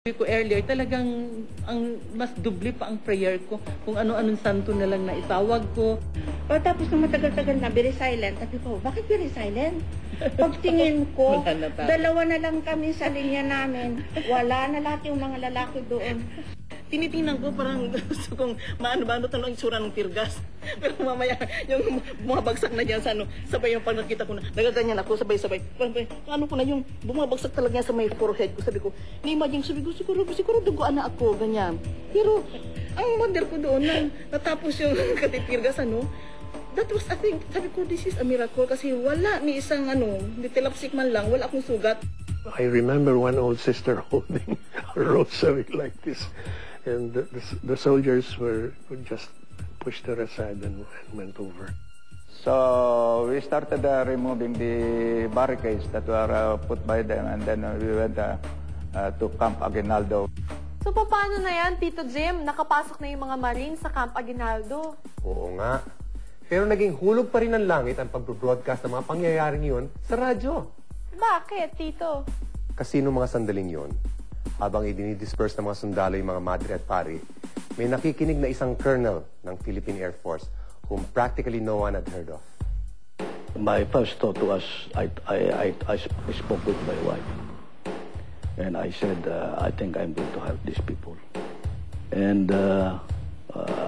Sabi ko earlier, talagang mas doble pa ang prayer ko kung ano-anong santo na lang na itawag ko. Tapos nung matagal-tagal na, very silent. Sabi ko, bakit very silent? Pagtingin ko, dalawa na lang kami sa linya namin. Wala na lahat yung mga lalaki doon. Tinitingnan ko, parang gusto kong maano-ano tanong ang itsura ng tirgas. Pero mamaya, yung bumabagsak na dyan sa sabay yung pag nakita ko na, nagaganyan ako, sabay-sabay. Ano ko na yung bumabagsak talaga sa may forehead ko. Sabi ko, ni-imagine, sabi ko, siguro duguan na ako, ganyan. Pero, ang wonder ko doon, natapos yung katitirgas, that was, I think, sabi ko, this is a miracle kasi wala ni isang, tilapsik man lang, wala akong sugat. I remember one old sister holding a rosary like this. And the soldiers would just pushed her aside and went over. So we started removing the barricades that were put by them, and then we went to Camp Aguinaldo. So paano na yan, Tito Jim? Nakapasok na yung mga Marines sa Camp Aguinaldo. Oo nga. Pero naging hulog pa rin ng langit ang pag-broadcast ng mga pangyayaring yun sa radyo. Bakit, Tito? Kasi noong mga sandaling yun, habang idinidisperse ng mga sundalo yung mga madre at pari, may nakikinig na isang colonel ng Philippine Air Force whom practically no one had heard of. My first thought was, I spoke with my wife. And I said, I think I'm going to help these people. And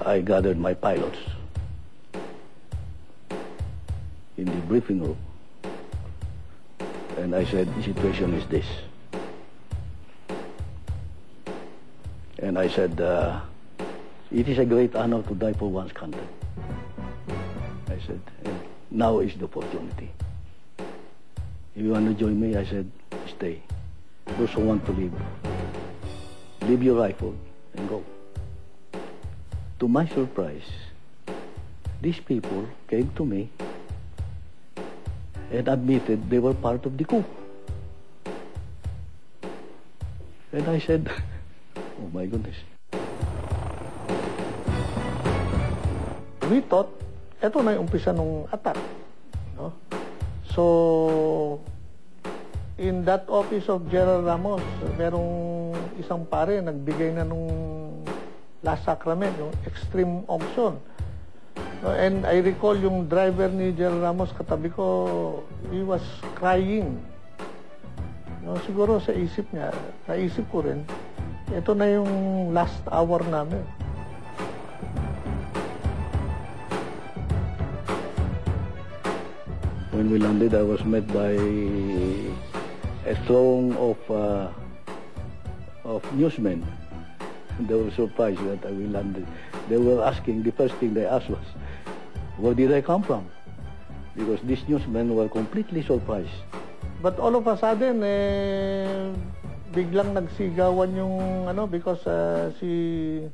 I gathered my pilots in the briefing room. And I said, the situation is this. And I said, it is a great honor to die for one's country. I said, and now is the opportunity. If you want to join me, I said, stay. Those who want to leave your rifle and go. To my surprise, these people came to me and admitted they were part of the coup. And I said, oh my goodness. We thought, eto na yung umpisa ng attack. No? So, in that office of General Ramos, merong isang pare, nagbigay na nung last sacrament, yung extreme unction. No? And I recall yung driver ni General Ramos, katabi ko, he was crying. No? Siguro sa isip niya, naisip ko rin, ito na yung last hour namin. When we landed, I was met by a throng of newsmen. They were surprised that we landed. They were asking, the first thing they asked was, where did I come from? Because these newsmen were completely surprised. But all of a sudden, biglang nagsigawan yung because the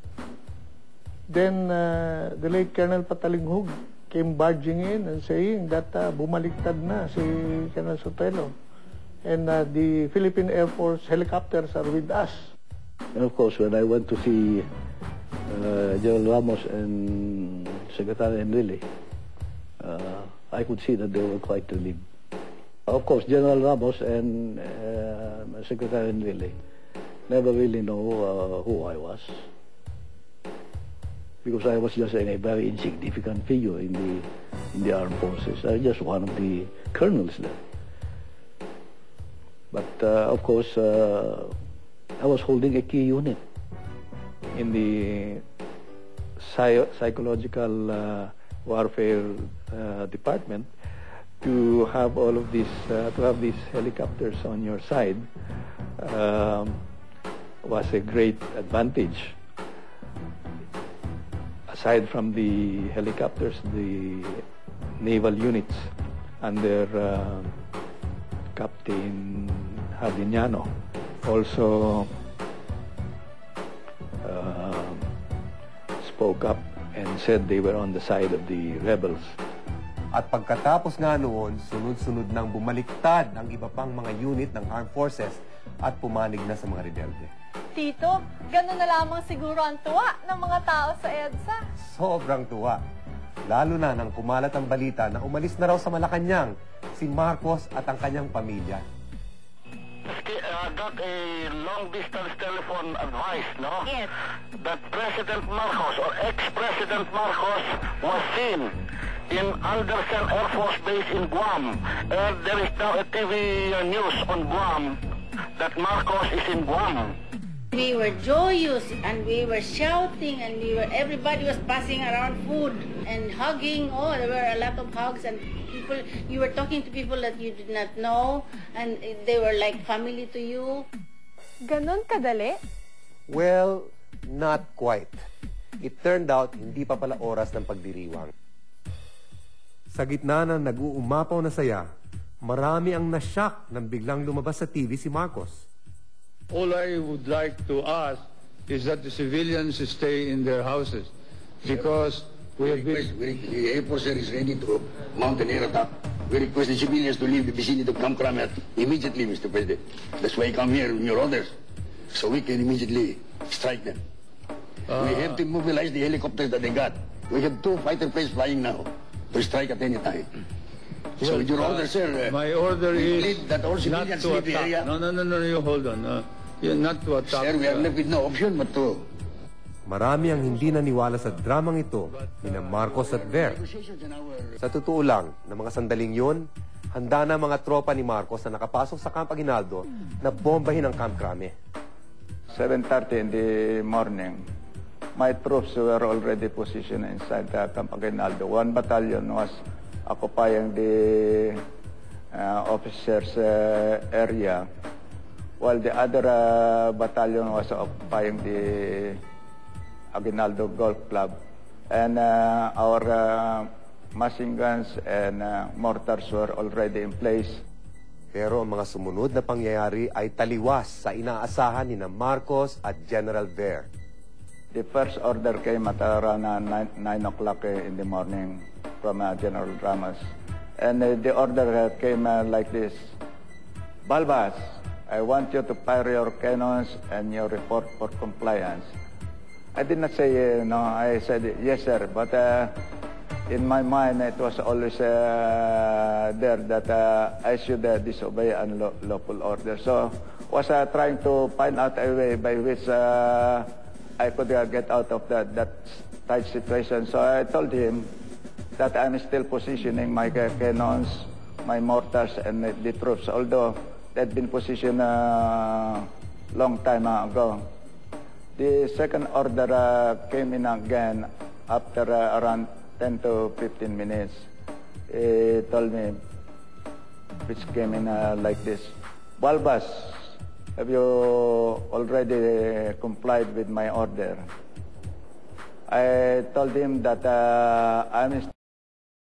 late Colonel Patalinghug came barging in and saying that bumaliktad na si Colonel Sotelo, and the Philippine Air Force helicopters are with us. And of course, when I went to see General Ramos and Secretary Enrile, I could see that they were quite relieved. Of course, General Ramos and Secretary Enrile never really know who I was, because I was just a very insignificant figure in the armed forces. I was just one of the colonels there. But of course, I was holding a key unit in the psychological warfare department. To have all of these, to have these helicopters on your side was a great advantage. Aside from the helicopters, the naval units under Captain Hardiniano also spoke up and said they were on the side of the rebels. At pagkatapos nga noon, sunod-sunod nang bumaliktad ang iba pang mga unit ng armed forces at pumanig na sa mga rebelde. Tito, gano'n na lamang siguro ang tuwa ng mga tao sa EDSA. Sobrang tuwa. Lalo na nang kumalat ang balita na umalis na raw sa Malacanang si Marcos at ang kanyang pamilya. got a long-distance telephone advice, no? Yes. That President Marcos or ex-President Marcos was seen in Andersen Air Force Base in Guam. And there is now a TV news on Guam that Marcos is in Guam. We were joyous and we were shouting and everybody was passing around food and hugging. Oh, there were a lot of hugs and people, you were talking to people that you did not know and they were like family to you. Ganon kadali? Well, not quite. It turned out, hindi pa pala oras ng pagdiriwang. Sa gitna ng nag-uumapaw na saya, marami ang nasyak nang biglang lumabas sa TV si Marcos. All I would like to ask is that the civilians stay in their houses because we have been... The Air Force is ready to mount an air attack. We request the civilians to leave the vicinity of Camp Kramet immediately, Mr. President. That's why I come here in your orders, so we can immediately strike them. We have to mobilize the helicopters that they got. We have 2 fighter planes flying now to strike at any time. So with your order, sir, my order is plead that all not civilians to leave the area. attack. No, you hold on. You're not to attack. Sir, we are left with no option but to... Marami ang hindi naniwala sa dramang ito ni na Marcos at Ver. Sa totoo lang, na mga sandaling yun, handa na mga tropa ni Marcos na nakapasok sa Camp Aguinaldo na bombahin ang Camp Crame. 7:30 in the morning, my troops were already positioned inside the Camp Aguinaldo. 1 battalion was occupying the officers' area, while the other battalion was occupying the Aguinaldo Golf Club. And our machine guns and mortars were already in place. Pero ang mga sumunod na pangyayari ay taliwas sa inaasahan ni na Marcos at General Ver. The first order came at around 9 o'clock in the morning from General Ramos. And the order came like this: Balbas, I want you to fire your cannons and your report for compliance. I did not say no, I said yes, sir. But in my mind, it was always there that I should disobey unlawful order. So was trying to find out a way by which I could get out of that tight situation. So I told him that I'm still positioning my cannons, my mortars, and the troops, although they'd been positioned long time ago. The second order came in again after around 10 to 15 minutes. He told me, which came in like this: Balbas, have you already complied with my order? I told him that I'm